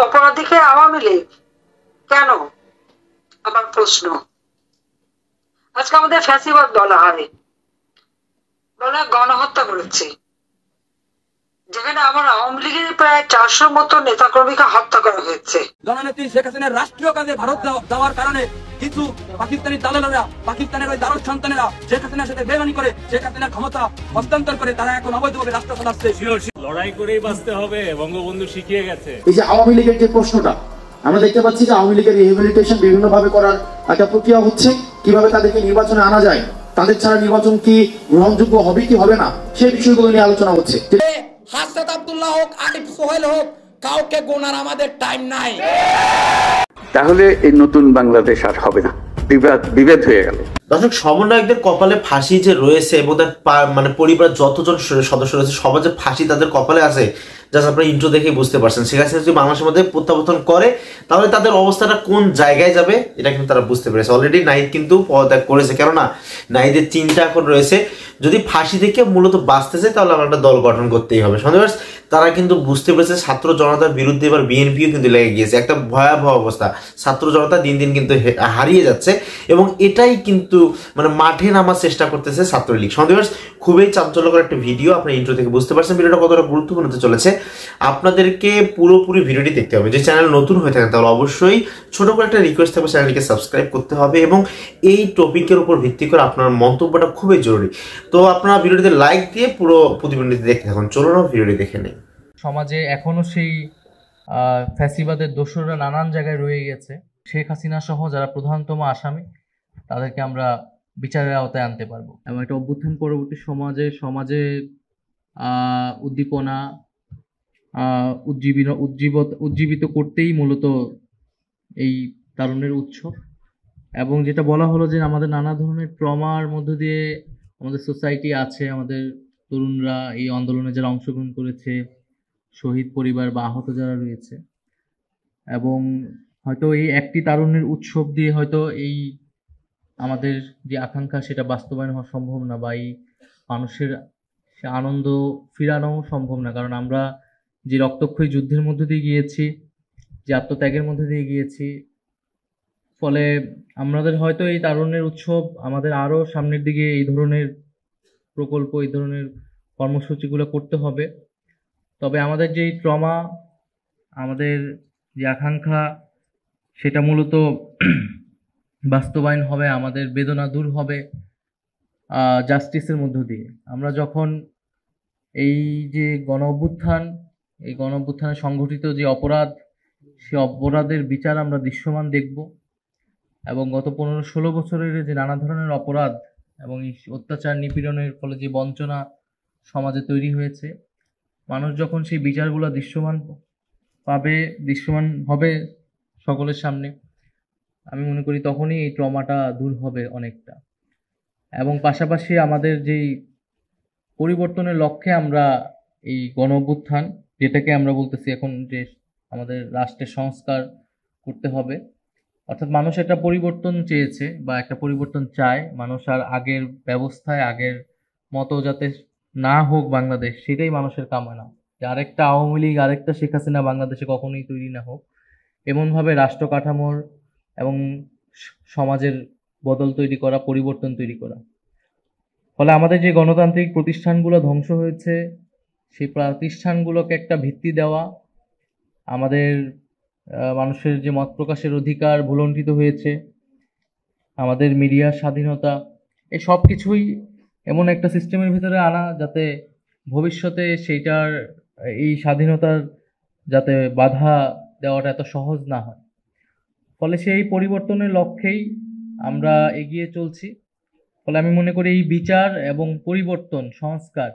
অপরাধীকে আওয়ামী লীগ কেন? আমার প্রশ্ন। আজকে আমাদের ফ্যাসিবাদ বলা হয়, বলা গণহত্যা করেছে, যেখানে আমার আওয়ামী লীগের প্রায় 400 মতো নেতাকর্মীকে হত্যা করা হয়েছে। জননেত্রী শেখ হাসিনার রাষ্ট্রীয় কাজে ভারত যাওয়ার কারণে কিছু পাকিস্তানি দালালেরা, পাকিস্তানের ওই দারুণ সন্তানেরা শেখ হাসিনার সাথে বেমানি করে শেখ হাসিনার ক্ষমতা হস্তান্তর করে তারা এখন অবৈধভাবে রাষ্ট্র চালাচ্ছে। লড়াই করেই বাঁচতে হবে, বঙ্গবন্ধু শিখিয়ে গেছে। এই যে আওয়ামী লীগের যে প্রশ্নটা আমরা দেখতে পাচ্ছি যে আওয়ামী লীগের রিহেবিলিটেশন বিভিন্ন ভাবে করার একটা প্রক্রিয়া হচ্ছে, কিভাবে তাদেরকে নির্বাচনে আনা যায়, তাদের ছাড়া নির্বাচন কি গ্রহণযোগ্য হবে কি হবে না, সেই বিষয়গুলো নিয়ে আলোচনা হচ্ছে। হাসনাত আব্দুল্লাহ হোক, আরিফ সোহেল হোক, কাউকে গোনার আমাদের টাইম নাই। তাহলে এই নতুন বাংলাদেশ আর হবে না, বিভেদ হয়ে গেল। দর্শক, সমন্বয়কদের কপালে ফাঁসি যে রয়েছে এবং তার মানে পরিবারের যতজন সদস্য রয়েছে সবার যে ফাঁসি তাদের কপালে আছে, জাস্ট আপনারা ইন্ট্রো দেখেই বুঝতে পারছেন। শেখ হাসিনা যদি বাংলাদেশের মধ্যে প্রত্যাবর্তন করে তাহলে তাদের অবস্থাটা কোন জায়গায় যাবে এটা কিন্তু তারা বুঝতে পেরেছে। অলরেডি নাহিদ কিন্তু পদত্যাগ করেছে, কেননা নাহিদের চিন্তা এখন রয়েছে যদি ফাঁসি থেকে মূলত বাঁচতে চায় তাহলে আমার একটা দল গঠন করতেই হবে। সন্দেহবাস তারা কিন্তু বুঝতে পেরেছে ছাত্র জনতার বিরুদ্ধে এবার বিএনপিও কিন্তু লেগে গিয়েছে, একটা ভয়াবহ অবস্থা। ছাত্র জনতা দিন দিন কিন্তু হারিয়ে যাচ্ছে এবং এটাই কিন্তু মানে মাঠে নামার চেষ্টা করতেছে ছাত্রলীগ। সন্দেহবাস খুবই চাঞ্চল্যকর একটা ভিডিও, আপনার ইন্ট্রো থেকে বুঝতে পারছেন ভিডিওটা কতটা গুরুত্বপূর্ণ হতে চলেছে। আপনাদেরকে পুরোপুরি ভিডিওটি দেখতে হবে। যে চ্যানেল নতুন হয়ে থাকে তাহলে অবশ্যই ছোট করে একটা রিকোয়েস্ট থাকবে, চ্যানেলটিকে সাবস্ক্রাইব করতে হবে এবং এই টপিকের উপর ভিত্তি করে আপনার মন্তব্যটা খুবই জরুরি। তো আপনারা ভিডিওটিতে লাইক দিয়ে পুরো প্রতিবেদনটি দেখতে থাকুন। চলুন ভিডিওটি দেখে নেই। সমাজে এখনো সেই ফ্যাসিবাদের দোসররা নানান জায়গায় রয়ে গেছে। শেখ হাসিনা সহ যারা প্রধানতম আসামি তাদেরকে আমরা বিচারের আওতায় আনতে পারবো এবং একটা অভ্যুত্থান পরবর্তী সমাজে উদ্দীপনা উজ্জীবিত করতেই মূলত এই তারুণ্যের উৎসব। এবং যেটা বলা হলো যে আমাদের নানা ধরনের ট্রমার মধ্য দিয়ে আমাদের সোসাইটি আছে, আমাদের তরুণরা এই আন্দোলনে যারা অংশগ্রহণ করেছে, শহীদ পরিবার বা আহত যারা রয়েছে, এবং হয়তো এই একটি তারুণ্যের উৎসব দিয়ে হয়তো এই আমাদের যে আকাঙ্ক্ষা সেটা বাস্তবায়ন হওয়া সম্ভব না, বা এই মানুষের সে আনন্দ ফিরানো সম্ভব না। কারণ আমরা যে রক্তক্ষয়ী যুদ্ধের মধ্যে দিয়ে গিয়েছি, যে আত্মত্যাগের মধ্যে দিয়ে গিয়েছি, ফলে আমাদের হয়তো এই তারুণ্যের উৎসব আমাদের আরও সামনের দিকে এই ধরনের প্রকল্প, এই ধরনের কর্মসূচিগুলো করতে হবে। তবে আমাদের যে ট্রমা, আমাদের যে আকাঙ্ক্ষা সেটা মূলত বাস্তবায়ন হবে, আমাদের বেদনা দূর হবে জাস্টিসের মধ্য দিয়ে। আমরা যখন এই যে এই গণ অভ্যুত্থানে সংঘটিত যে অপরাধ, সে অপরাধের বিচার আমরা দৃশ্যমান দেখব এবং গত 15-16 বছরের যে নানা ধরনের অপরাধ এবং এই অত্যাচার নিপীড়নের ফলে যে বঞ্চনা সমাজে তৈরি হয়েছে, মানুষ যখন সেই বিচারগুলো দৃশ্যমান হবে সকলের সামনে, আমি মনে করি তখনই এই ট্রমাটা দূর হবে অনেকটা। এবং পাশাপাশি আমাদের যেই পরিবর্তনের লক্ষ্যে আমরা এই গণ অভ্যুত্থান, যেটাকে আমরা বলতেছি এখন যে আমাদের রাষ্ট্রের সংস্কার করতে হবে, অর্থাৎ মানুষ একটা পরিবর্তন চেয়েছে বা একটা পরিবর্তন চায়। মানুষ আর আগের ব্যবস্থায় আগের মতো যাতে না হোক বাংলাদেশ, সেটাই মানুষের কামনা। যে আরেকটা আওয়ামী লীগ, আরেকটা শেখ হাসিনা বাংলাদেশে কখনোই তৈরি না হোক, এমনভাবে রাষ্ট্র কাঠামোর এবং সমাজের বদল তৈরি করা, পরিবর্তন তৈরি করা। ফলে আমাদের যে গণতান্ত্রিক প্রতিষ্ঠানগুলো ধ্বংস হয়েছে, সেই প্রতিষ্ঠানগুলোকে একটা ভিত্তি দেওয়া, আমাদের মানুষের যে মত প্রকাশের অধিকার ভুলণ্ঠিত হয়েছে, আমাদের মিডিয়ার স্বাধীনতা, এই সব কিছুই এমন একটা সিস্টেমের ভিতরে আনা যাতে ভবিষ্যতে সেইটার এই স্বাধীনতার যাতে বাধা দেওয়াটা এত সহজ না হয়। ফলে সেই পরিবর্তনের লক্ষ্যেই আমরা এগিয়ে চলছি। ফলে আমি মনে করি এই বিচার এবং পরিবর্তন, সংস্কার,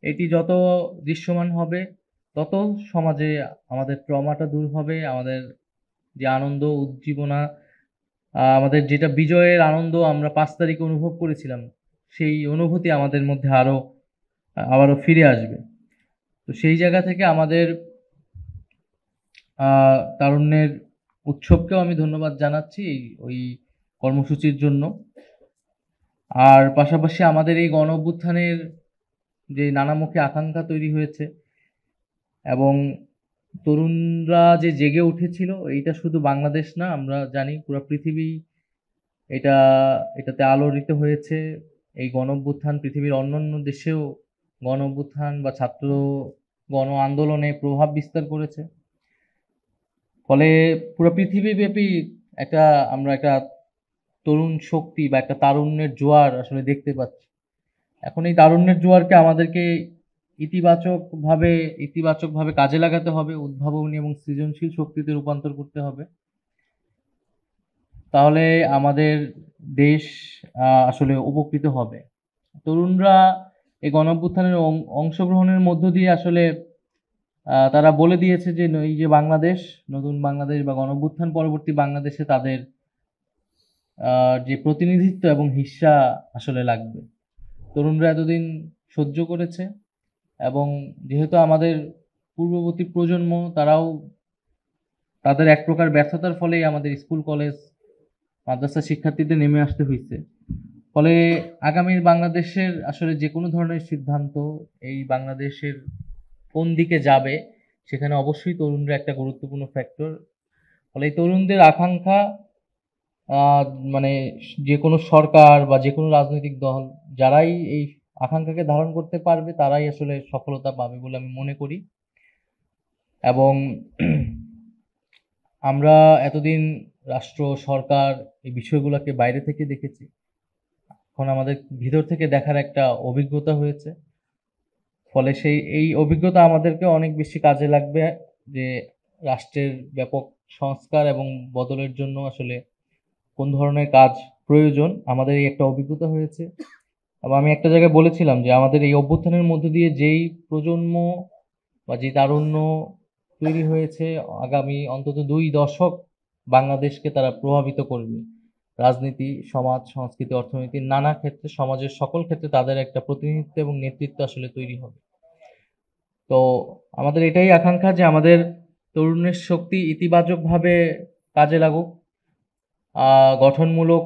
এটি যত দৃশ্যমান হবে তত সমাজে আমাদের ট্রমাটা দূর হবে, আমাদের যে আনন্দ উজ্জীবনা, আমাদের যেটা বিজয়ের আনন্দ আমরা 5 তারিখে অনুভব করেছিলাম, সেই অনুভূতি আমাদের মধ্যে আবারও ফিরে আসবে। তো সেই জায়গা থেকে আমাদের তারুণ্যের উৎসবকেও আমি ধন্যবাদ জানাচ্ছি ওই কর্মসূচির জন্য। আর পাশাপাশি আমাদের এই গণ অভ্যুত্থানের যে নানামুখী আকাঙ্ক্ষা তৈরি হয়েছে এবং তরুণরা যে জেগে উঠেছিল, এইটা শুধু বাংলাদেশ না, আমরা জানি পুরো পৃথিবী এটাতে আলোড়িত হয়েছে। এই গণঅভ্যুত্থান পৃথিবীর অন্যান্য দেশেও গণঅভ্যুত্থান বা ছাত্র গণ আন্দোলনে প্রভাব বিস্তার করেছে। ফলে পুরো পৃথিবীব্যাপী আমরা একটা তরুণ শক্তি বা একটা তারুণ্যের জোয়ার আসলে দেখতে পাচ্ছি। এখন এই তারুণ্যের জোয়ারকে আমাদেরকে ইতিবাচকভাবে কাজে লাগাতে হবে, উদ্ভাবনী এবং সৃজনশীল শক্তিতে রূপান্তর করতে হবে। তাহলে আমাদের দেশ আসলে উপকৃত হবে। তরুণরা এই গণঅভ্যুত্থানের অংশগ্রহণের মধ্য দিয়ে আসলে তারা বলে দিয়েছে যে এই যে বাংলাদেশ, নতুন বাংলাদেশ বা গণঅভ্যুত্থান পরবর্তী বাংলাদেশে তাদের যে প্রতিনিধিত্ব এবং হিস্সা আসলে লাগবে। তরুণরা এতদিন সহ্য করেছে এবং যেহেতু আমাদের পূর্ববর্তী প্রজন্ম তারাও তাদের এক প্রকার ব্যর্থতার ফলেই আমাদের স্কুল কলেজ মাদ্রাসা শিক্ষার্থীদের নেমে আসতে হয়েছে। ফলে আগামীর বাংলাদেশের আসলে যে কোনো ধরনের সিদ্ধান্ত এই বাংলাদেশের কোন দিকে যাবে সেখানে অবশ্যই তরুণরা একটা গুরুত্বপূর্ণ ফ্যাক্টর। ফলে এই তরুণদের আকাঙ্ক্ষা মানে যে কোনো সরকার বা যে কোনো রাজনৈতিক দল যারাই এই আকাঙ্ক্ষাকে ধারণ করতে পারবে তারাই আসলে সফলতা পাবে বলে আমি মনে করি। এবং আমরা এতদিন রাষ্ট্র সরকার এই বিষয়গুলোকে বাইরে থেকে দেখেছি, এখন আমাদের ভিতর থেকে দেখার একটা অভিজ্ঞতা হয়েছে। ফলে এই অভিজ্ঞতা আমাদেরকে অনেক বেশি কাজে লাগবে যে রাষ্ট্রের ব্যাপক সংস্কার এবং বদলের জন্য আসলে কোন ধরনের কাজ প্রয়োজন, আমাদের এই একটা অভিজ্ঞতা হয়েছে। এবং আমি একটা জায়গায় বলেছিলাম যে আমাদের এই অভ্যুত্থানের মধ্যে দিয়ে যেই প্রজন্ম বা যে তারুণ্য তৈরি হয়েছে, আগামী অন্তত 2 দশক বাংলাদেশকে তারা প্রভাবিত করবে। রাজনীতি, সমাজ, সংস্কৃতি, অর্থনীতির নানা ক্ষেত্রে, সমাজের সকল ক্ষেত্রে তাদের একটা প্রতিনিধিত্ব এবং নেতৃত্ব আসলে তৈরি হবে। তো আমাদের এটাই আকাঙ্ক্ষা যে আমাদের তরুণের শক্তি ইতিবাচকভাবে কাজে লাগুক, গঠনমূলক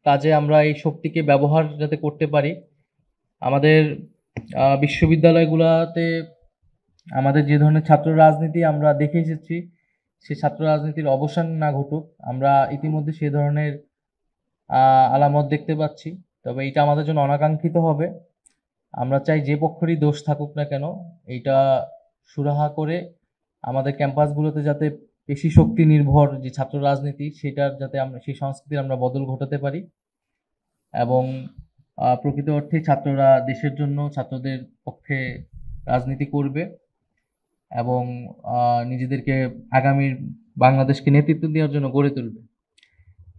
কাজে আমরা এই শক্তিকে ব্যবহার যাতে করতে পারি। আমাদের বিশ্ববিদ্যালয়গুলোতে আমাদের যে ধরনের ছাত্র রাজনীতি আমরা দেখে এসেছি, সেই ছাত্র রাজনীতির অবসান না ঘটুক। আমরা ইতিমধ্যে সে ধরনের আলামত দেখতে পাচ্ছি, তবে এটা আমাদের জন্য অনাকাঙ্ক্ষিত হবে। আমরা চাই যে পক্ষেরই দোষ থাকুক না কেন, এইটা সুরাহা করে আমাদের ক্যাম্পাসগুলোতে যাতে পেশি শক্তি নির্ভর যে ছাত্র রাজনীতি সেটার যাতে আমরা সেই সংস্কৃতির আমরা বদল ঘটাতে পারি এবং প্রকৃত অর্থে ছাত্ররা দেশের জন্য, ছাত্রদের পক্ষে রাজনীতি করবে এবং নিজেদেরকে আগামীর বাংলাদেশকে নেতৃত্ব দেওয়ার জন্য গড়ে তুলবে।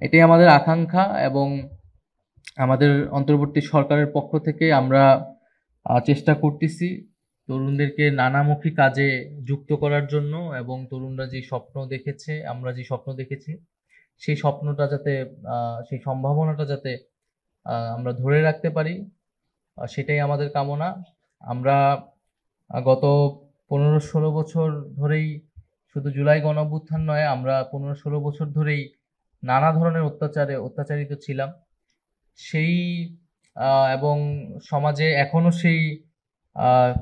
এটাই আমাদের আকাঙ্ক্ষা এবং আমাদের অন্তর্বর্তী সরকারের পক্ষ থেকে আমরা চেষ্টা করতেছি তরুণদেরকে নানামুখী কাজে যুক্ত করার জন্য এবং তরুণরা যে স্বপ্ন দেখেছে, আমরা যে স্বপ্ন দেখেছি সেই স্বপ্নটা যাতে, সেই সম্ভাবনাটা যাতে আমরা ধরে রাখতে পারি, সেটাই আমাদের কামনা। আমরা গত 15-16 বছর ধরেই, শুধু জুলাই গণঅভ্যুত্থান নয়, আমরা 15-16 বছর ধরেই নানা ধরনের অত্যাচারিত ছিলাম। সেই এবং সমাজে এখনো সেই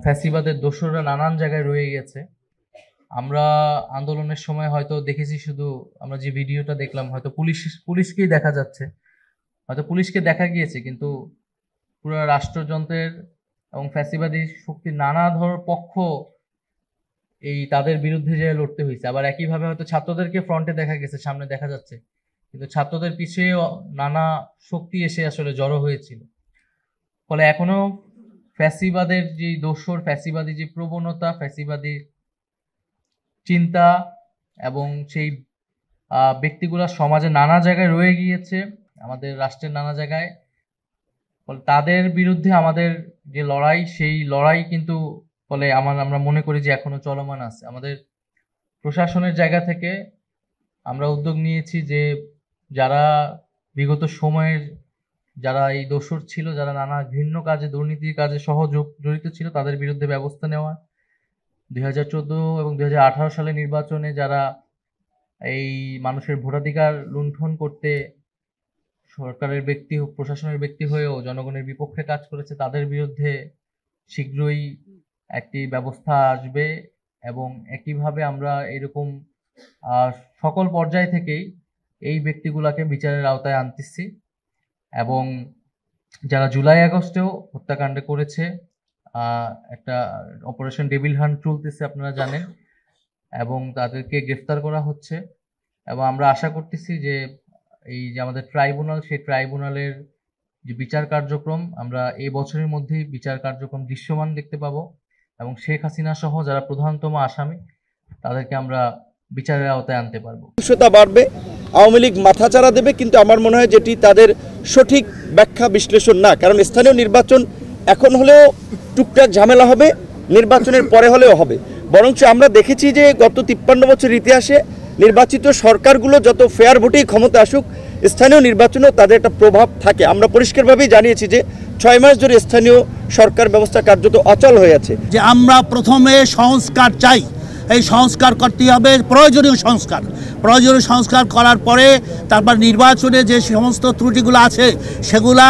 ফ্যাসিবাদের দোসররা নানান জায়গায় রয়ে গেছে। আমরা আন্দোলনের সময় হয়তো দেখেছি, শুধু আমরা যে ভিডিওটা দেখলাম হয়তো পুলিশকেই দেখা যাচ্ছে, হয়তো পুলিশকে দেখা গিয়েছে, কিন্তু পুরো রাষ্ট্রযন্ত্রের এবং ফ্যাসিবাদী শক্তির নানা ধরনের পক্ষ এই তাদের বিরুদ্ধে যে লড়তে হয়েছে। আবার একইভাবে হয়তো ছাত্রদেরকে ফ্রন্টে দেখা গেছে, সামনে দেখা যাচ্ছে, কিন্তু ছাত্রদের পিছিয়ে নানা শক্তি এসে আসলে জড়ো হয়েছিল। ফলে এখনো ফ্যাসিবাদের যে দোসর, ফ্যাসিবাদী যে প্রবণতা, ফ্যাসিবাদী চিন্তা এবং সেই ব্যক্তিগুলা সমাজে নানা জায়গায় রয়ে গিয়েছে, আমাদের রাষ্ট্রের নানা জায়গায়। ফলে তাদের বিরুদ্ধে আমাদের যে লড়াই, সেই লড়াই কিন্তু ফলে আমরা মনে করি যে এখনো চলমান আছে। আমাদের প্রশাসনের জায়গা থেকে আমরা উদ্যোগ নিয়েছি যে যারা বিগত সময়ের যারা এই দোসর ছিল, যারা নানা ঘৃণ্য কাজে, দুর্নীতির কাজে জড়িত ছিল, তাদের বিরুদ্ধে ব্যবস্থা নেওয়া। 2014 এবং 2018 সালে নির্বাচনে যারা এই মানুষের ভোটাধিকার লুণ্ঠন করতে সরকারের ব্যক্তি, প্রশাসনের ব্যক্তি হয়েও জনগণের বিপক্ষে কাজ করেছে, তাদের বিরুদ্ধে শীঘ্রই একটি ব্যবস্থা আসবে এবং একইভাবে আমরা এরকম সকল পর্যায় থেকেই এই ব্যক্তিগুলোকে বিচারের আওতায় আনতেছি এবং যারা জুলাই আগস্টেও হত্যাকাণ্ড করেছে একটা অপারেশন ডেভিল হান্ট চলতেছে আপনারা জানেন, এবং তাদেরকে গ্রেফতার করা হচ্ছে এবং আমরা আশা করতেছি যে এই যে আমাদের ট্রাইব্যুনাল, সেই ট্রাইব্যুনালের যে বিচার কার্যক্রম আমরা এই বছরের মধ্যেই বিচার কার্যক্রম দৃশ্যমান দেখতে পাবো এবং শেখ হাসিনা সহ যারা প্রধানতম আসামি তাদেরকে আমরা বিচারের আওতায় আনতে পারবো। সহিংসতা বাড়বে, আওয়ামী লীগ মাথাচাড়া দেবে, কিন্তু আমার মনে হয় যেটি তাদের সঠিক ব্যাখ্যা বিশ্লেষণ না। কারণ স্থানীয় নির্বাচন এখন হলেও টুকটাক ঝামেলা হবে, নির্বাচনের পরে হলেও হবে। বরঞ্চ আমরা দেখেছি যে গত 53 বছরের ইতিহাসে নির্বাচিত সরকারগুলো যত ফেয়ার ভোটেই ক্ষমতা আসুক, স্থানীয় নির্বাচনেও তাদের একটা প্রভাব থাকে। আমরা পরিষ্কারভাবেই জানিয়েছি যে 6 মাস ধরে স্থানীয় সরকার ব্যবস্থা কার্যত অচল হয়ে আছে। যে আমরা প্রথমে সংস্কার চাই, এই সংস্কার করতে হবে, প্রয়োজনীয় সংস্কার করার পরে তারপর নির্বাচনে যে সমস্ত ত্রুটিগুলো আছে সেগুলা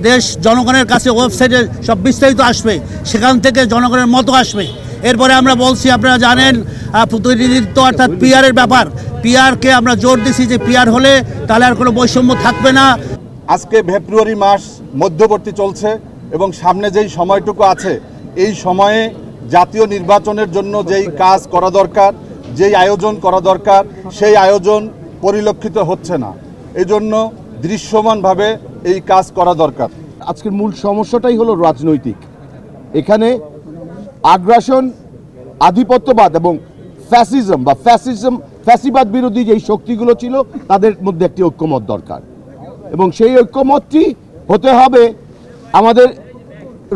দেশ জনগণের কাছে ওয়েবসাইটে সব বিস্তারিত আসবে, সেখান থেকে জনগণের মতো আসবে। এরপরে আমরা বলছি, আপনারা জানেন প্রতিনিধিত্ব অর্থাৎ পিআরের ব্যাপার, পিআরকে আমরা জোর দিছি যে পিআর হলে তাহলে আর কোনো বৈষম্য থাকবে না। আজকে ফেব্রুয়ারি মাস মধ্যবর্তী চলছে এবং সামনে যেই সময়টুকু আছে এই সময়ে জাতীয় নির্বাচনের জন্য যেই কাজ করা দরকার, যেই আয়োজন করা দরকার, সেই আয়োজন পরিলক্ষিত হচ্ছে না। এই জন্য দৃশ্যমানভাবে এই কাজ করা দরকার। আজকের মূল সমস্যাটাই হলো রাজনৈতিক। এখানে আগ্রাসন, আধিপত্যবাদ এবং ফ্যাসিবাদ বিরোধী যেই শক্তিগুলো ছিল তাদের মধ্যে একটি ঐক্যমত দরকার এবং সেই ঐক্যমতটি হতে হবে আমাদের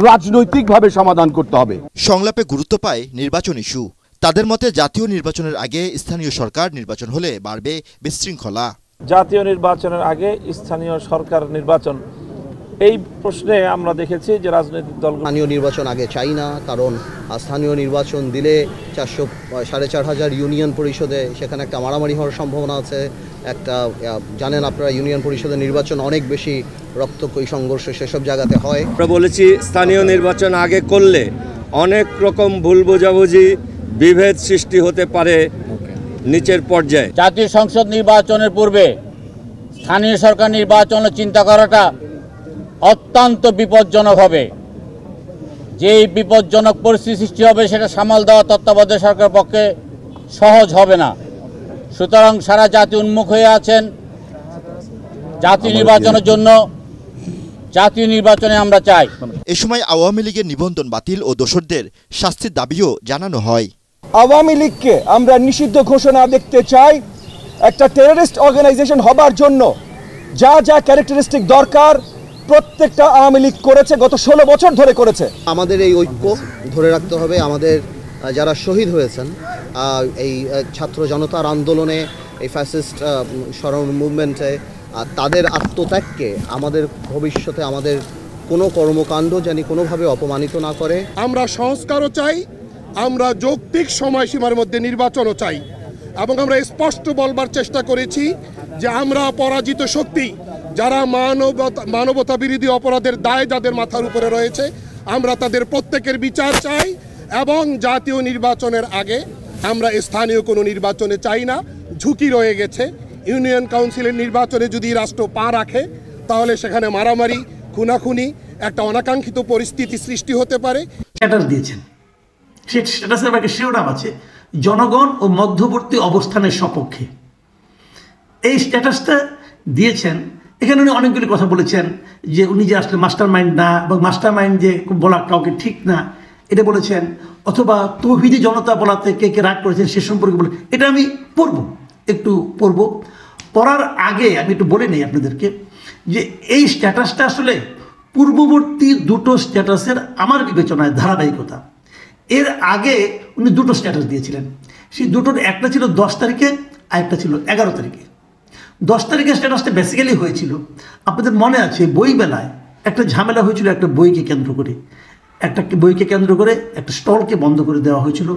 রাজনৈতিকভাবে সমাধান করতে হবে। সংলাপে গুরুত্ব পায় নির্বাচন ইস্যু। তাদের মতে জাতীয় নির্বাচনের আগে স্থানীয় সরকার নির্বাচন হলে বাড়বে বিশৃঙ্খলা। জাতীয় নির্বাচনের আগে স্থানীয় সরকার নির্বাচন, এই প্রশ্নে আমরা দেখেছি যে রাজনৈতিক দল স্থানীয় নির্বাচন আগে চাই না, কারণ স্থানীয় নির্বাচন দিলে 4,500 ইউনিয়ন পরিষদে সেখানে একটা মারামারি হওয়ার সম্ভাবনা আছে। একটা জানেন আপনারা ইউনিয়ন পরিষদের নির্বাচন অনেক বেশি রক্তক্ষয়ী সংঘর্ষ সেসব জায়গাতে হয়। আমরা বলেছি স্থানীয় নির্বাচন আগে করলে অনেক রকম ভুল বোঝাবুঝি, বিভেদ সৃষ্টি হতে পারে নিচের পর্যায়ে। জাতীয় সংসদ নির্বাচনের পূর্বে স্থানীয় সরকার নির্বাচনের চিন্তা করাটা অত্যন্ত বিপজ্জনক হবে। যেই বিপজ্জনক পরিস্থিতি সৃষ্টি হবে সেটা সামাল দেওয়া তত্ত্বাবধায়ক সরকারের পক্ষে সহজ হবে না। সুতরাং সারা জাতি উন্মুখ হয়ে আছেন জাতীয় নির্বাচনের জন্য। জাতীয় নির্বাচনে আমরা চাই। এ সময় আওয়ামী লীগের নিবন্ধন বাতিল ও দোষরদের শাস্তির দাবিও জানানো হয়। আওয়ামী লীগকে আমরা নিষিদ্ধ ঘোষণা দেখতে চাই। একটা টেররিস্ট অর্গানাইজেশন হবার জন্য যা যা ক্যারেক্টারিস্টিক দরকার প্রত্যেকটা আওয়ামী লীগ করেছে, গত 16 বছর ধরে করেছে। আমাদের এই ঐক্য ধরে রাখতে হবে। আমাদের যারা শহীদ হয়েছেন এই ছাত্র জনতার আন্দোলনে, এই ফ্যাসিস্ট স্মরণ মুভমেন্টে, তাদের আত্মত্যাগকে আমাদের ভবিষ্যতে আমাদের কোনো কর্মকাণ্ড জানি কোনোভাবে অপমানিত না করে। আমরা সংস্কারও চাই, আমরা যৌক্তিক সময়সীমার মধ্যে নির্বাচনও চাই এবং আমরা স্পষ্ট বলবার চেষ্টা করেছি যে আমরা পরাজিত শক্তি, যারা মানবতা বিরোধী অপরাধের দায় যাদের মাথার উপরে রয়েছে, আমরা তাদের প্রত্যেকের বিচার চাই এবং জাতীয় নির্বাচনের আগে আমরা স্থানীয় কোনো নির্বাচনে চাই না। ঝুঁকি রয়ে গেছে। ইউনিয়ন কাউন্সিলের নির্বাচনে যদি রাষ্ট্র পা রাখে তাহলে সেখানে মারামারি, খুনাখুনি, একটা অনাকাঙ্ক্ষিত পরিস্থিতি সৃষ্টি হতে পারে। স্ট্যাটাস দিয়েছেন, সেই স্ট্যাটাসের একটা শিরোনাম আছে জনগণ ও মধ্যবর্তী অবস্থানের সপক্ষে। এই স্ট্যাটাসটা দিয়েছেন, এখানে উনি অনেকগুলি কথা বলেছেন যে উনি যে আসলে মাস্টার মাইন্ড না, বা মাস্টার মাইন্ড যে বলা কাউকে ঠিক না এটা বলেছেন, অথবা তৌহিদি জনতা বলাতে কে কে রাগ করেছেন সে সম্পর্কে বলে। এটা আমি একটু পড়ব। পড়ার আগে আমি একটু বলে নিই আপনাদেরকে যে এই স্ট্যাটাসটা আসলে পূর্ববর্তী দুটো স্ট্যাটাসের আমার বিবেচনায় ধারাবাহিকতা। এর আগে উনি দুটো স্ট্যাটাস দিয়েছিলেন, সেই দুটোর একটা ছিল 10 তারিখে আর একটা ছিল 11 তারিখে। 10 তারিখের স্ট্যাটাসটা বেসিক্যালি হয়েছিল, আপনাদের মনে আছে বই মেলায় একটা ঝামেলা হয়েছিল একটা বইকে কেন্দ্র করে, একটা স্টলকে বন্ধ করে দেওয়া হয়েছিল।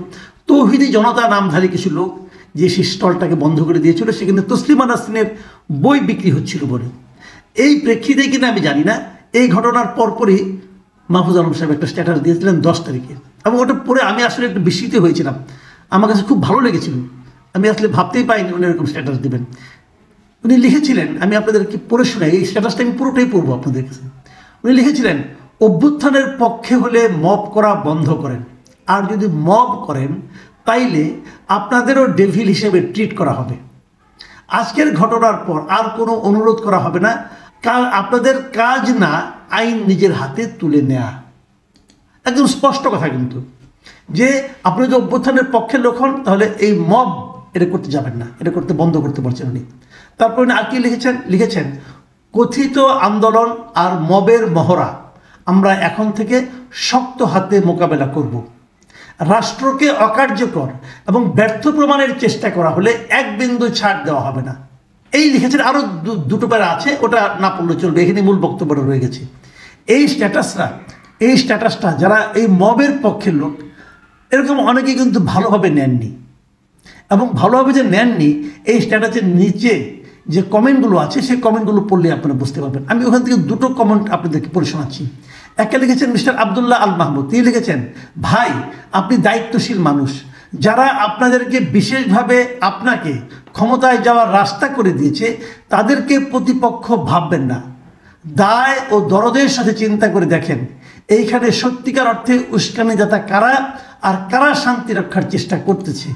তৌহিদি জনতা নামধারী কিছু লোক যে সেই স্টলটাকে বন্ধ করে দিয়েছিল, সেখানে তসলিমা নাসরিনের বই বিক্রি হচ্ছিল বলে। এই প্রেক্ষিতে কিনা আমি জানি না, এই ঘটনার পরপরই মাহফুজ আলম সাহেব একটা স্ট্যাটাস দিয়েছিলেন 10 তারিখে, এবং ওটা পরে আমি আসলে একটু বিস্মিত হয়েছিলাম। আমার কাছে খুব ভালো লেগেছিল। আমি আসলে ভাবতেই পাইনি উনি এরকম স্ট্যাটাস দেবেন। উনি লিখেছিলেন, আমি আপনাদেরকে পড়ে শোনাই, এই স্ট্যাটাসটা আমি পুরোটাই পড়বো আপনাদের কাছে। উনি লিখেছিলেন, অভ্যুত্থানের পক্ষে হলে মব করা বন্ধ করেন, আর যদি মব করেন তাইলে আপনাদেরও ডেভিল হিসেবে ট্রিট করা হবে। আজকের ঘটনার পর আর কোনো অনুরোধ করা হবে না, আপনাদের কাজ না আইন নিজের হাতে তুলে নেয়া। একদম স্পষ্ট কথা কিন্তু, যে আপনি যদি অভ্যুত্থানের পক্ষের লোক হন তাহলে এই মব এটা করতে যাবেন না, এটা করতে বন্ধ করতে পারছেন উনি। তারপর উনি আর কি লিখেছেন কথিত আন্দোলন আর মবের মহড়া আমরা এখন থেকে শক্ত হাতে মোকাবেলা করব। রাষ্ট্রকে অকার্যকর এবং ব্যর্থ প্রমাণের চেষ্টা করা হলে এক বিন্দু ছাড় দেওয়া হবে না। এই লিখেছেন, আরও দুটো প্যারা আছে, ওটা না পড়লে চলবে, এখানে মূল বক্তব্যটা রয়ে গেছে। এই স্ট্যাটাসটা যারা এই মবের পক্ষের লোক, এরকম অনেকেই কিন্তু ভালোভাবে নেননি, এবং ভালোভাবে যে নেননি এই স্ট্যাটাসের নিচে যে কমেন্টগুলো আছে সেই কমেন্টগুলো পড়লে আপনারা বুঝতে পারবেন। আমি ওখান থেকে দুটো কমেন্ট আপনাদেরকে পড়ে শোনাচ্ছি। একটা লিখেছেন মিস্টার আবদুল্লাহ আল মাহমুদ, তিনি লিখেছেন, ভাই আপনি দায়িত্বশীল মানুষ, যারা আপনাদেরকে বিশেষভাবে আপনাকে ক্ষমতায় যাওয়ার রাস্তা করে দিয়েছে তাদেরকে প্রতিপক্ষ ভাববেন না। দায় ও দরদের সাথে চিন্তা করে দেখেন এইখানে সত্যিকার অর্থে উস্কানিদাতা কারা আর কারা শান্তি রক্ষার চেষ্টা করতেছে।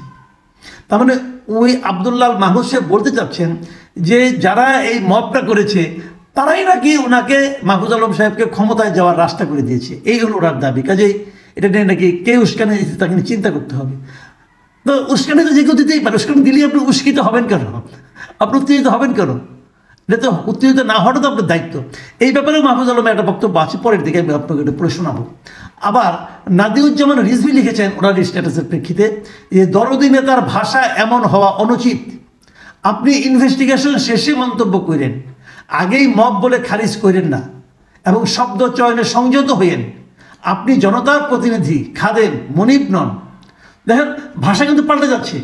তার মানে ওই আবদুল্লাহ আল মাহমুদ সাহেব বলতে চাচ্ছেন যে যারা এই মবটা করেছে তারাই নাকি ওনাকে মাহফুজ আলম সাহেবকে ক্ষমতায় যাওয়ার রাস্তা করে দিয়েছে, এই হলো ওনার দাবি। কাজেই এটা নিয়ে নাকি কে উস্কানি দিতে তাকে চিন্তা করতে হবে। তো উস্কানি তো যে কেউ দিতেই পারে, উস্কানি দিলে আপনি উস্কিত হবেন কেন, আপনি উত্তেজিত হবেন কেন? এটা তো উত্তেজিত না হওয়াটা তো আপনার দায়িত্ব। এই ব্যাপারেও মাহফুজ আলমের একটা বক্তব্য আছে, পরের দিকে আমি আপনাকে এটা পড়ে শোনাবো। আবার নাদিউজ্জামান রিজভী লিখেছেন ওনার স্ট্যাটাসের প্রেক্ষিতে যে দরদি নেতার ভাষা এমন হওয়া অনুচিত, আপনি ইনভেস্টিগেশন শেষে মন্তব্য করেন, আগেই মব বলে খারিজ করেন না এবং শব্দ চয়নে সংযত হইয়েন। আপনি জনতার প্রতিনিধি, খাদেম, মনিব নন। দেখেন ভাষা কিন্তু পাল্টে যাচ্ছে।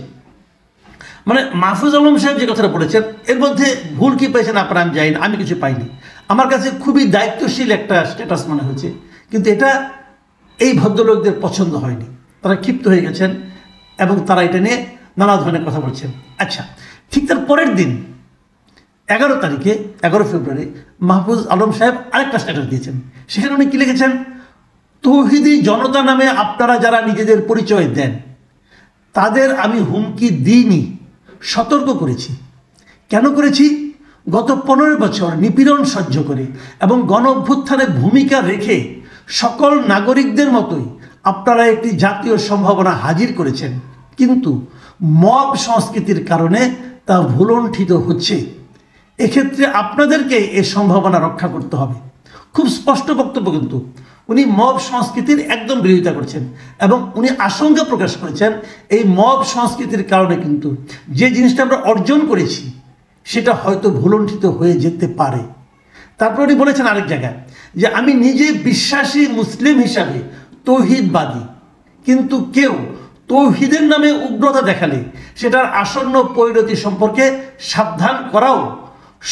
মানে মাহফুজ আলম সাহেব যে কথাটা বলেছেন এর মধ্যে ভুল কি পেয়েছেন আপনারা আমি জানি না, আমি কিছু পাইনি। আমার কাছে খুবই দায়িত্বশীল একটা স্ট্যাটাস মনে হয়েছে, কিন্তু এটা এই ভদ্রলোকদের পছন্দ হয়নি, তারা ক্ষিপ্ত হয়ে গেছেন এবং তারা এটা নিয়ে নানা ধরনের কথা বলছেন। আচ্ছা, ঠিক তার পরের দিন 11 ফেব্রুয়ারি মাহফুজ আলম সাহেব আরেকটা স্ট্যাটাস দিয়েছেন। সেখানে উনি কি লিখেছেন, তৌহিদি জনতা নামে আপনারা যারা নিজেদের পরিচয় দেন তাদের আমি হুমকি দিইনি, সতর্ক করেছি। কেন করেছি? গত 15 বছর নিপীড়ন সহ্য করে এবং গণ অভ্যুত্থানে ভূমিকা রেখে সকল নাগরিকদের মতোই আপনারা একটি জাতীয় সম্ভাবনা হাজির করেছেন, কিন্তু মব সংস্কৃতির কারণে তা ভুলণ্ঠিত হচ্ছে। এক্ষেত্রে আপনাদেরকে এই সম্ভাবনা রক্ষা করতে হবে। খুব স্পষ্ট বক্তব্য, কিন্তু উনি মব সংস্কৃতির একদম বিরোধিতা করছেন এবং উনি আশঙ্কা প্রকাশ করেছেন এই মব সংস্কৃতির কারণে কিন্তু যে জিনিসটা আমরা অর্জন করেছি সেটা হয়তো ভুলণ্ঠিত হয়ে যেতে পারে। তারপর উনি বলেছেন আরেক জায়গায় যে আমি নিজে বিশ্বাসী মুসলিম হিসাবে তৌহিদবাদী, কিন্তু কেউ তৌহিদের নামে উগ্রতা দেখালে সেটার আসন্ন পরিণতি সম্পর্কে সাবধান করাও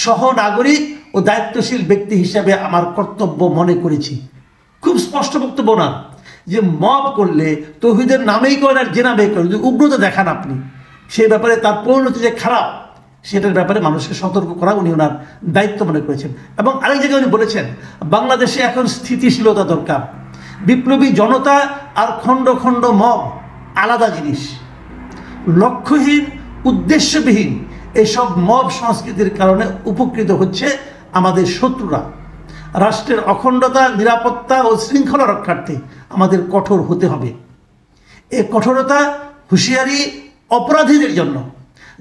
সহনাগরিক ও দায়িত্বশীল ব্যক্তি হিসাবে আমার কর্তব্য মনে করেছি। খুব স্পষ্ট বক্তব্য না যে মব করলে তৌহিদের নামেই করেন আর যে নামেই করেন, যদি উগ্রতা দেখান আপনি সেই ব্যাপারে তার পরিণতি যে খারাপ সেটার ব্যাপারে মানুষকে সতর্ক করা উনি ওনার দায়িত্ব মনে করেছেন। এবং আরেক জায়গায় উনি বলেছেন বাংলাদেশে এখন স্থিতিশীলতা দরকার, বিপ্লবী জনতা আর খণ্ড খণ্ড মব আলাদা জিনিস। লক্ষ্যহীন উদ্দেশ্যবিহীন এসব মব সংস্কৃতির কারণে উপকৃত হচ্ছে আমাদের শত্রুরা। রাষ্ট্রের অখণ্ডতা, নিরাপত্তা ও শৃঙ্খলা রক্ষার্থে আমাদের কঠোর হতে হবে। এই কঠোরতা হুঁশিয়ারি অপরাধীদের জন্য,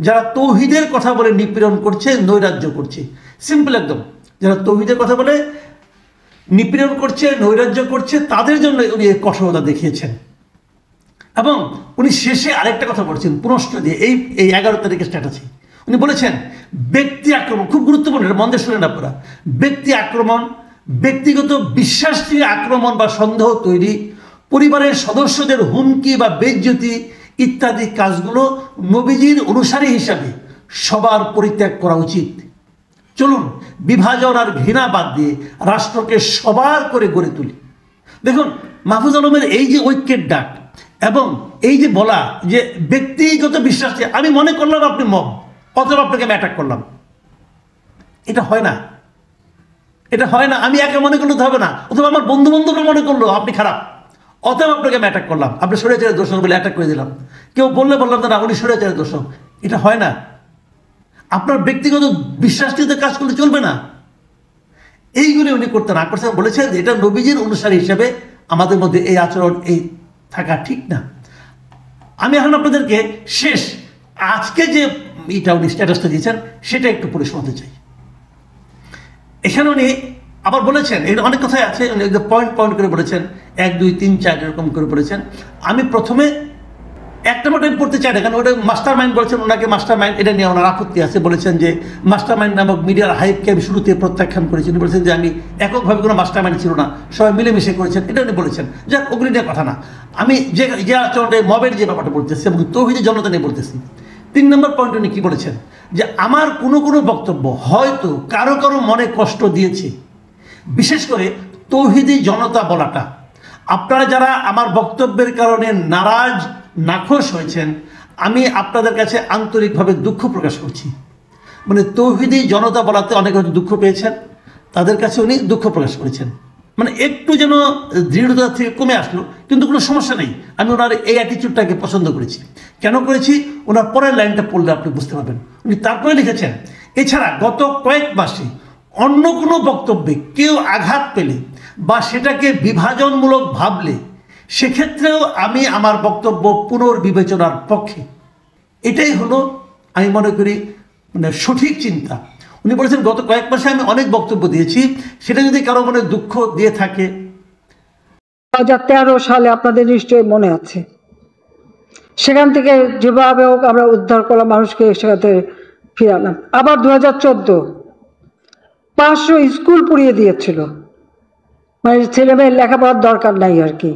যারা তৌহিদের কথা বলে নিপীড়ন করছে, নৈরাজ্য করছে। সিম্পল একদম, যারা তৌহিদের কথা বলে নিপীড়ন করছে, নৈরাজ্য করছে, তাদের জন্য উনি এই কঠোরতা দেখিয়েছেন। এবং উনি শেষে আরেকটা কথা বলছেন পুনশ্চ দিয়ে, এই 11 তারিখের স্ট্যাটাসে উনি বলেছেন ব্যক্তি আক্রমণ, খুব গুরুত্বপূর্ণ, এটা মন দিয়ে শুনেন আপনারা, ব্যক্তি আক্রমণ, ব্যক্তিগত বিশ্বাস নিয়ে আক্রমণ বা সন্দেহ তৈরি, পরিবারের সদস্যদের হুমকি বা বেইজ্জতি ইত্যাদি কাজগুলো নবীজির অনুসারী হিসাবে সবার পরিত্যাগ করা উচিত। চলুন বিভাজন আর ঘৃণা বাদ দিয়ে রাষ্ট্রকে সবার করে গড়ে তুলি। দেখুন মাহফুজ আলমের এই যে ঐক্যের ডাক এবং এই যে বলা যে ব্যক্তিগত বিশ্বাস, আমি মনে করলাম আপনি মব, অথবা আপনাকে আমি অ্যাটাক করলাম, এটা হয় না, এটা হয় না। আমি একা মনে করলে তো হবে না, অথবা আমার বন্ধু বান্ধবরা মনে করলো আপনি খারাপ, অতএব আপনাকে আমি অ্যাটাক করলাম, আপনি স্বৈরাচারের দোষক বলে অ্যাটাক করে দিলাম। কেউ বললে বললাম না উনি স্বৈরাচারের দোষক, এটা হয় না। আপনার ব্যক্তিগত বিশ্বাস নিয়ে কাজ করলে চলবে না। এইগুলি উনি করতে না করতে বলেছেন যে এটা নবীজির অনুসারী হিসেবে আমাদের মধ্যে এই আচরণ এই থাকা ঠিক না। আমি এখন আপনাদেরকে শেষ আজকে যে এটা উনি স্ট্যাটাসটা দিয়েছেন সেটা একটু পড়ে শোনাতে চাই। এখানে উনি আবার বলেছেন, এর অনেক কথাই আছে, উনি পয়েন্ট পয়েন্ট করে বলেছেন, 1 2 3 4 এরকম করে বলেছেন। আমি প্রথমে একটা মোটাই পড়তে চাই না, কারণ ওটা মাস্টার মাইন্ড বলেছেন, ওনাকে মাস্টার মাইন্ড এটা নিয়ে ওনার আপত্তি আছে। বলেছেন যে মাস্টার মাইন্ড নামক মিডিয়ার হাইপকে আমি শুরুতে প্রত্যাখ্যান করেছি। উনি বলেছেন যে আমি এককভাবে কোনো মাস্টার মাইন্ড ছিল না, সবাই মিলেমিশে করেছেন, এটা উনি বলেছেন। যাক, ওগুলি নিয়ে কথা না। আমি যে আচরণে মবের যে ব্যাপারটা বলতেছি এবং তৌহিদি জনতা নিয়ে বলতেছি। 3 নম্বর পয়েন্ট উনি কী বলেছেন, যে আমার কোনো বক্তব্য হয়তো কারো কারো মনে কষ্ট দিয়েছে, বিশেষ করে তৌহিদি জনতা বলাটা। আপনারা যারা আমার বক্তব্যের কারণে নারাজ নাখোশ হয়েছেন, আমি আপনাদের কাছে আন্তরিকভাবে দুঃখ প্রকাশ করছি। মানে তৌহিদি জনতা বলাতে অনেকে হয়তো দুঃখ পেয়েছেন, তাদের কাছে উনি দুঃখ প্রকাশ করেছেন। মানে একটু যেন দৃঢ়তা থেকে কমে আসলো, কিন্তু কোনো সমস্যা নেই। আমি ওনার এই অ্যাটিটিউডটাকে পছন্দ করেছি। কেন করেছি, ওনার পরের লাইনটা পড়লে আপনি বুঝতে পারবেন। উনি তারপরে লিখেছেন, এছাড়া গত কয়েক মাসে অন্য কোনো বক্তব্যে কেউ আঘাত পেলে বা সেটাকে বিভাজনমূলক ভাবলে সেক্ষেত্রেও আমি আমার বক্তব্য পুনর্বিবেচনার পক্ষে। এটাই হলো আমি মনে করি মানে সঠিক চিন্তা। উনি বলেছেন গত কয়েক মাসে আমি অনেক বক্তব্য দিয়েছি, সেটা যদি কারো মনে দুঃখ দিয়ে থাকে। 2013 সালে আপনাদের নিশ্চয়ই মনে আছে, সেখান থেকে যেভাবে হোক আমরা উদ্ধার করলাম, মানুষকে সেখান থেকে ফিরালাম। আবার 2014 500 স্কুল পুড়িয়ে দিয়েছিল, মানে ছেলে মেয়ের লেখাপড়ার দরকার নাই আর কি।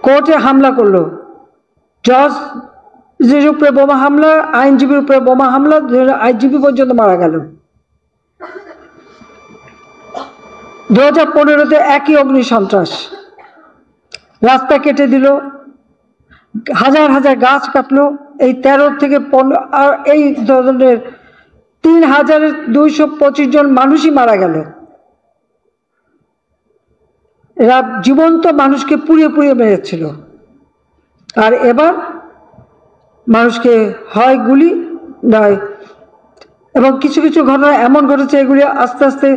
কোর্টে হামলা করলো, জজের উপরে বোমা হামলা, আইনজীবীর উপরে বোমা হামলা, আইনজীবী পর্যন্ত মারা গেল। 2015-তে একই অগ্নি সন্ত্রাস, রাস্তা কেটে দিল, হাজার হাজার গাছ কাটলো। এই 13 থেকে 15 আর এই ধরনের 3225 জন মানুষই মারা গেল। এরা জীবন্ত মানুষকে পুড়িয়ে পুড়িয়ে মেরেছিল। আর এবার মানুষকে হয় গুলি নয়, এবং কিছু কিছু ঘটনা এমন ঘটেছে, এগুলি আস্তে আস্তে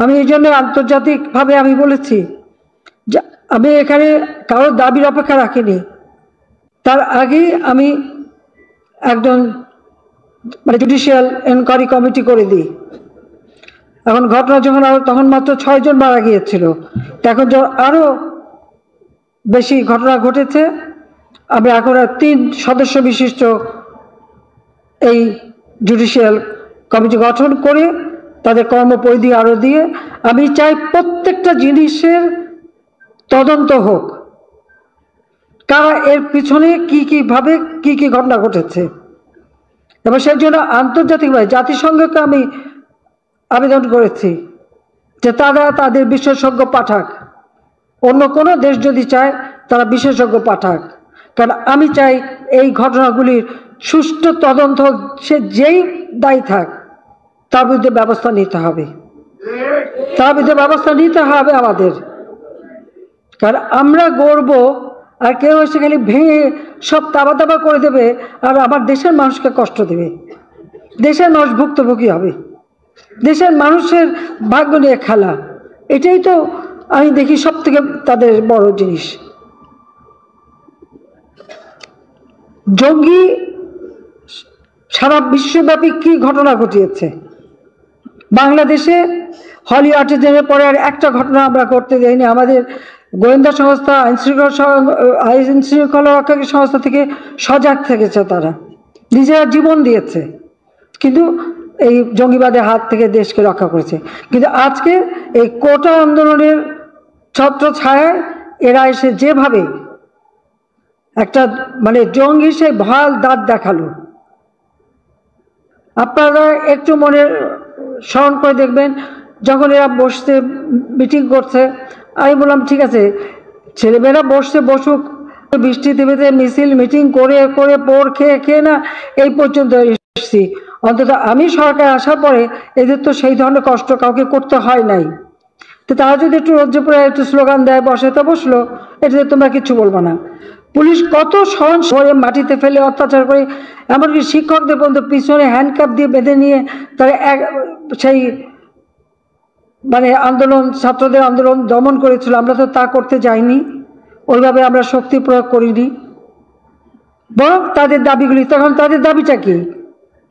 আমি এই জন্য আন্তর্জাতিকভাবে আমি বলেছি যে আমি এখানে কারোর দাবির অপেক্ষা রাখিনি। তার আগেই আমি একজন মানে জুডিশিয়াল এনকোয়ারি কমিটি করে দিই। এখন ঘটনা যখন তখন মাত্র 6 জন মারা গিয়েছিল, এখন যখন আরও বেশি ঘটনা ঘটেছে, আমরা এখন 3 সদস্য বিশিষ্ট এই জুডিশিয়াল কমিটি গঠন করে তাদের কর্মপরিধি আরও দিয়ে আমি চাই প্রত্যেকটা জিনিসের তদন্ত হোক, কারা এর পিছনে কীভাবে কী ঘটনা ঘটেছে। এবং সেই জন্য আন্তর্জাতিকভাবে জাতিসংঘকে আমি আবেদন করেছি যে তারা তাদের বিশেষজ্ঞ পাঠাক, অন্য কোনো দেশ যদি চায় তারা বিশেষজ্ঞ পাঠাক। কারণ আমি চাই এই ঘটনাগুলির সুষ্ঠু তদন্ত, সে যেই দায়ী থাক তার বিরুদ্ধে ব্যবস্থা নিতে হবে, তার বিরুদ্ধে ব্যবস্থা নিতে হবে আমাদের। কারণ আমরা গর্ব আর কেউ এসে খালি ভেঙে সব তাবা তাবা করে দেবে আর আমার দেশের মানুষকে কষ্ট দেবে, দেশের মানুষ ভুক্তভোগী হবে, দেশের মানুষের ভাগ্য নিয়ে খেলা, এটাই তো আমি দেখি সব থেকে তাদের বড় জিনিস। জঙ্গি সারা বিশ্বব্যাপী কি ঘটনা ঘটিয়েছে, বাংলাদেশে হলি আর্টিজানের পরে আর একটা ঘটনা আমরা করতে দেয়নি। আমাদের গোয়েন্দা সংস্থা, আইন শৃঙ্খলা রক্ষাকারী সংস্থা থেকে সজাগ থেকেছে, তারা নিজেরা জীবন দিয়েছে, কিন্তু এই জঙ্গিবাদের হাত থেকে দেশকে রক্ষা করেছে। কিন্তু আজকে এই কোটা আন্দোলনের ছত্রছায়ায় এরা এসে যেভাবে একটা মানে জঙ্গি সে ভয়াল দাঁত দেখালো, আপনারা একটু মনে স্মরণ করে দেখবেন যখন এরা বসতে মিটিং করছে, আমি বললাম ঠিক আছে ছেলেমেয়েরা বসছে বসুক, বৃষ্টিতে ভেতরে মিছিল মিটিং করে করে পোড় খেয়ে খেয়ে না এই পর্যন্ত এসেছি। অন্তত আমি সরকার আসার পরে এদের তো সেই ধরনের কষ্ট কাউকে করতে হয় নাই। তো তারা যদি একটু রজ্জপুরে একটু স্লোগান দেয় বসে তো বসলো, এটাতে তোমরা কিছু বলবো না। পুলিশ কত সহন করে মাটিতে ফেলে অত্যাচার করে, এমনকি শিক্ষকদের পর্যন্ত পিছনে হ্যান্ডকাপ দিয়ে বেঁধে নিয়ে তারা সেই মানে আন্দোলন, ছাত্রদের আন্দোলন দমন করেছিল। আমরা তো তা করতে যাইনি, ওইভাবে আমরা শক্তি প্রয়োগ করিনি, বরং তাদের দাবিগুলি, তখন তাদের দাবিটা কি?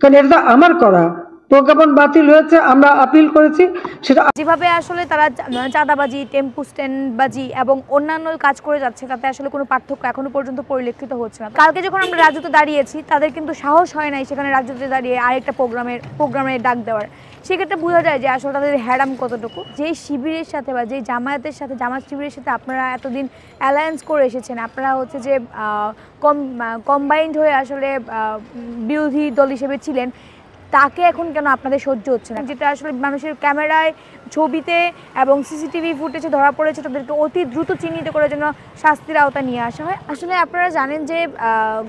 কারণ এটা তো আমার করা, প্রজ্ঞাপন বাতিল হয়েছে, আমরা আপিল করেছি। সেটা যেভাবে আসলে তারা চাঁদাবাজি, টেম্পু স্ট্যান্ডবাজি এবং অন্যান্য কাজ করে যাচ্ছে, তাতে আসলে কোনো পার্থক্য এখনো পর্যন্ত পরিলক্ষিত হচ্ছে না। কালকে যখন আমরা রাজুতে দাঁড়িয়েছি, তাদের কিন্তু সাহস হয় নাই সেখানে রাজুতে দাঁড়িয়ে আরেকটা প্রোগ্রামের ডাক দেওয়ার। সেক্ষেত্রে বোঝা যায় যে আসলে তাদের হ্যারাম কতটুকু। যেই শিবিরের সাথে বা যেই জামায়াতের সাথে, জামাত শিবিরের সাথে আপনারা এতদিন অ্যালায়েন্স করে এসেছেন, আপনারা হচ্ছে যে কম্বাইন্ড হয়ে আসলে বিরোধী দল হিসেবে ছিলেন, তাকে এখন কেন আপনাদের সহ্য হচ্ছে না? যেটা আসলে মানুষের ক্যামেরায়, ছবিতে এবং সিসিটিভি ফুটেজে ধরা পড়েছে, তাদেরকে অতি দ্রুত চিহ্নিত করে যেন শাস্তির আওতা নিয়ে আসা হয়। আসলে আপনারা জানেন যে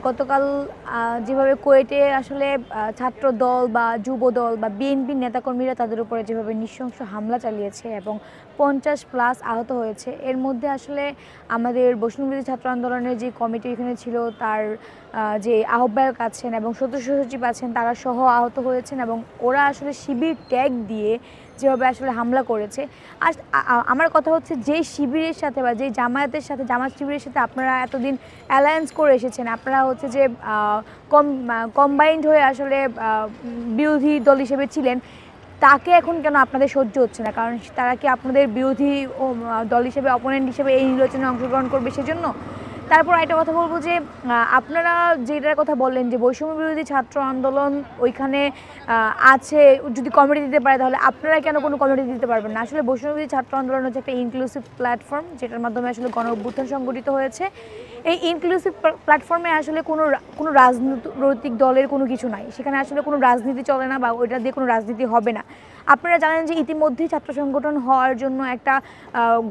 গতকাল যেভাবে কুয়েটে আসলে ছাত্র দল বা যুব দল বা বিএনপির নেতাকর্মীরা তাদের উপরে যেভাবে নৃশংস হামলা চালিয়েছে এবং 50+ আহত হয়েছে, এর মধ্যে আসলে আমাদের বৈষ্ণববিরোধী ছাত্র আন্দোলনের যে কমিটি এখানে ছিল, তার যে আহ্বায়ক আছেন এবং সদস্য সচিব আছেন, তারা সহ আহত হয়েছেন এবং ওরা আসলে শিবির ট্যাগ দিয়ে যেভাবে আসলে হামলা করেছে। আর আমার কথা হচ্ছে, যেই শিবিরের সাথে বা যেই জামায়াতের সাথে, জামাত শিবিরের সাথে আপনারা এতদিন অ্যালায়েন্স করে এসেছেন, আপনারা হচ্ছে যে কম্বাইন্ড হয়ে আসলে বিরোধী দল হিসেবে ছিলেন, তাকে এখন কেন আপনাদের সহ্য হচ্ছে না? কারণ তারা কি আপনাদের বিরোধী দল হিসেবে, অপোনেন্ট হিসেবে এই নির্বাচনে অংশগ্রহণ করবে সেজন্য? তারপর একটা কথা বলবো যে আপনারা যেটার কথা বললেন যে বৈষম্য বিরোধী ছাত্র আন্দোলন ওইখানে আছে, যদি কমিটি দিতে পারে তাহলে আপনারা কেন কোনো কমিটি দিতে পারবেন না? আসলে বৈষম্য বিরোধী ছাত্র আন্দোলন হচ্ছে একটা ইনক্লুসিভ প্ল্যাটফর্ম, যেটার মাধ্যমে আসলে গণ অভ্যুত্থান সংগঠিত হয়েছে। এই ইনক্লুসিভ প্ল্যাটফর্মে আসলে কোনো রাজনৈতিক দলের কোনো কিছু নাই, সেখানে আসলে কোনো রাজনীতি চলে না বা ওইটা দিয়ে কোনো রাজনীতি হবে না। আপনারা জানেন যে ইতিমধ্যেই ছাত্র সংগঠন হওয়ার জন্য একটা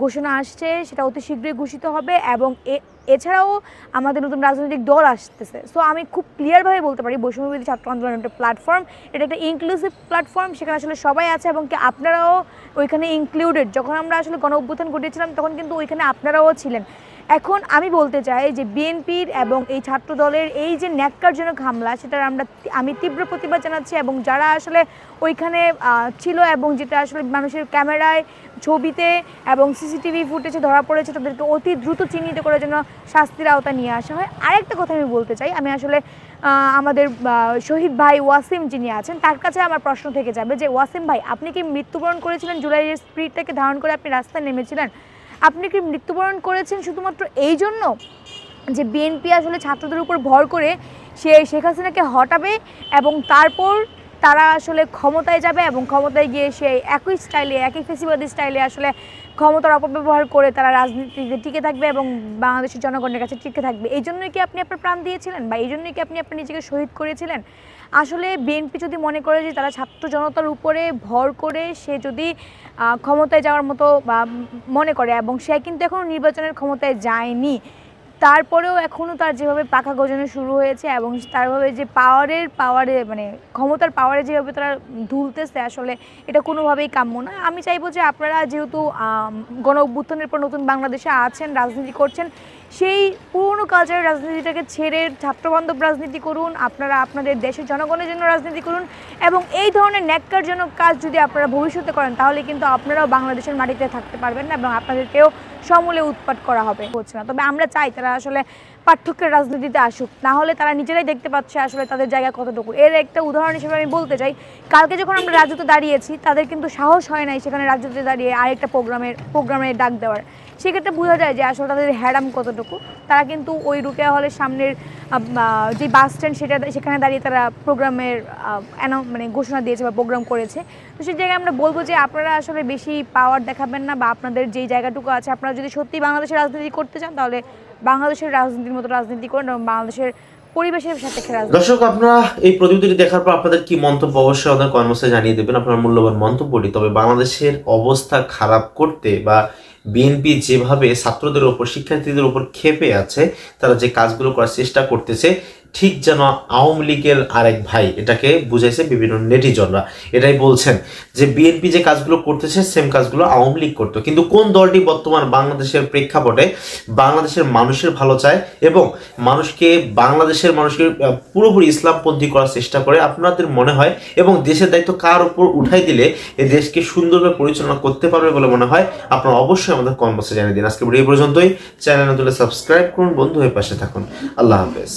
ঘোষণা আসছে, সেটা অতি শীঘ্রই ঘোষিত হবে এবং এছাড়াও আমাদের নতুন রাজনৈতিক দল আসতেছে। সো আমি খুব ক্লিয়ারভাবে বলতে পারি বৈষম্য বিরোধী ছাত্র আন্দোলন একটা প্ল্যাটফর্ম, এটা একটা ইনক্লুসিভ প্ল্যাটফর্ম, সেখানে আসলে সবাই আছে এবং কি আপনারাও ওইখানে ইনক্লুডেড। যখন আমরা আসলে গণ অভ্যুত্থান ঘটিয়েছিলাম তখন কিন্তু ওইখানে আপনারাও ছিলেন। এখন আমি বলতে চাই যে বিএনপির এবং এই ছাত্র দলের এই যে ন্যাক্কারজনক হামলা, সেটার আমি তীব্র প্রতিবাদ জানাচ্ছি এবং যারা আসলে ওইখানে ছিল এবং যেটা আসলে মানুষের ক্যামেরায়, ছবিতে এবং সিসিটিভি ফুটেজে ধরা পড়েছে, তাদেরকে অতি দ্রুত চিহ্নিত করে যেন শাস্তির আওতা নিয়ে আসা হয়। আরেকটা কথা আমি বলতে চাই, আমি আসলে আমাদের শহীদ ভাই ওয়াসিম যিনি আছেন, তার কাছে আমার প্রশ্ন থেকে যাবে যে ওয়াসিম ভাই, আপনি কি মৃত্যুবরণ করেছিলেন? জুলাইয়ের স্পিরিটটাকে ধারণ করে আপনি রাস্তায় নেমেছিলেন, আপনি কি মৃত্যুবরণ করেছেন শুধুমাত্র এই জন্য যে বিএনপি আসলে ছাত্রদের উপর ভর করে শেখ হাসিনাকে হটাবে এবং তারপর তারা আসলে ক্ষমতায় যাবে এবং ক্ষমতায় গিয়ে সেই একই স্টাইলে, একই ফেসিবাদী স্টাইলে আসলে ক্ষমতার অপব্যবহার করে তারা রাজনীতিতে টিকে থাকবে এবং বাংলাদেশের জনগণের কাছে টিকে থাকবে? এই জন্যই কি আপনি আপনার প্রাণ দিয়েছিলেন বা এই জন্যই কি আপনি আপনার নিজেকে শহীদ করেছিলেন? আসলে বিএনপি যদি মনে করে যে তারা ছাত্র জনতার উপরে ভর করে সে যদি ক্ষমতায় যাওয়ার মতো বা মনে করে, এবং সে কিন্তু এখনও নির্বাচনের ক্ষমতায় যায়নি, তারপরেও এখনও তার যেভাবে পাখা গজানো শুরু হয়েছে এবং তারভাবে যে পাওয়ারে মানে ক্ষমতার পাওয়ারে যেভাবে তারা দুলতেছে, আসলে এটা কোনোভাবেই কাম্য না। আমি চাইবো যে আপনারা যেহেতু গণ অভ্যুত্থানের পর নতুন বাংলাদেশে আছেন, রাজনীতি করছেন, সেই পুরনো কালচারের রাজনীতিটাকে ছেড়ে ছাত্রবান্ধব রাজনীতি করুন, আপনারা আপনাদের দেশের জনগণের জন্য রাজনীতি করুন এবং এই ধরনের ন্যাক্কারজনক কাজ যদি আপনারা ভবিষ্যতে করেন তাহলে কিন্তু আপনারাও বাংলাদেশের মাটিতে থাকতে পারবেন না এবং আপনাদেরকেও সমূলে উৎপাত করা হবে। হচ্ছে না, তবে আমরা চাই তারা আসলে পার্থক্যের রাজনীতিতে আসুক, না হলে তারা নিজেরাই দেখতে পাচ্ছে আসলে তাদের জায়গা কতটুকু। এর একটা উদাহরণ হিসেবে আমি বলতে চাই, কালকে যখন আমরা রাজুতে দাঁড়িয়েছি, তাদের কিন্তু সাহস হয় নাই সেখানে রাজুতে দাঁড়িয়ে আরেকটা প্রোগ্রামের ডাক দেওয়ার। সেক্ষেত্রে বোঝা যায় যে আসলে তাদের হ্যারাম কতটুকু। তারা কিন্তু ওই রুকেয়া হলের সামনের যে বাস স্ট্যান্ড সেখানে দাঁড়িয়ে তারা প্রোগ্রামের মানে ঘোষণা দিয়েছে বা প্রোগ্রাম করেছে। তো সেই জায়গায় আমরা বলবো যে আপনারা আসলে বেশি পাওয়ার দেখাবেন না, বা আপনাদের যেই জায়গাটুকু আছে, আপনারা যদি সত্যি বাংলাদেশের রাজনীতি করতে চান তাহলে বাংলাদেশের রাজনীতির মতো রাজনীতি করেন এবং বাংলাদেশের পরিবেশের সাপেক্ষে রাজনীতি। দর্শক, আপনারা এই প্রতিবেদনটি দেখার পর আপনাদের কি মন্তব্য অবশ্যই আমাদের কমেন্ট বক্সে জানিয়ে দেবেন আপনার মূল্যবান মন্তব্যটি। তবে বাংলাদেশের অবস্থা খারাপ করতে বা বিএনপি যেভাবে ছাত্রদের উপর, শিক্ষার্থীদের উপর ক্ষেপে আছে, তারা যে কাজগুলো করার চেষ্টা করতেছে, ঠিক যেন আওয়ামী লীগের আরেক ভাই এটাকে বুঝাইছে বিভিন্ন নেটিজনরা, এটাই বলছেন যে বিএনপি যে কাজগুলো করতেছে সেম কাজগুলো আওয়ামী লীগ করতো। কিন্তু কোন দলটি বর্তমান বাংলাদেশের প্রেক্ষাপটে বাংলাদেশের মানুষের ভালো চায় এবং বাংলাদেশের মানুষকে পুরোপুরি ইসলামপন্থী করার চেষ্টা করে আপনাদের মনে হয়, এবং দেশের দায়িত্ব কার উপর উঠাই দিলে এই দেশকে সুন্দরভাবে পরিচালনা করতে পারবে বলে মনে হয়, আপনারা অবশ্যই আমাদের কমেন্ট বক্সে জানিয়ে দিন। আজকে ভিডিও পর্যন্তই। চ্যানেল নতুন সাবস্ক্রাইব করুন, বন্ধু হয়ে পাশে থাকুন। আল্লাহ হাফেজ।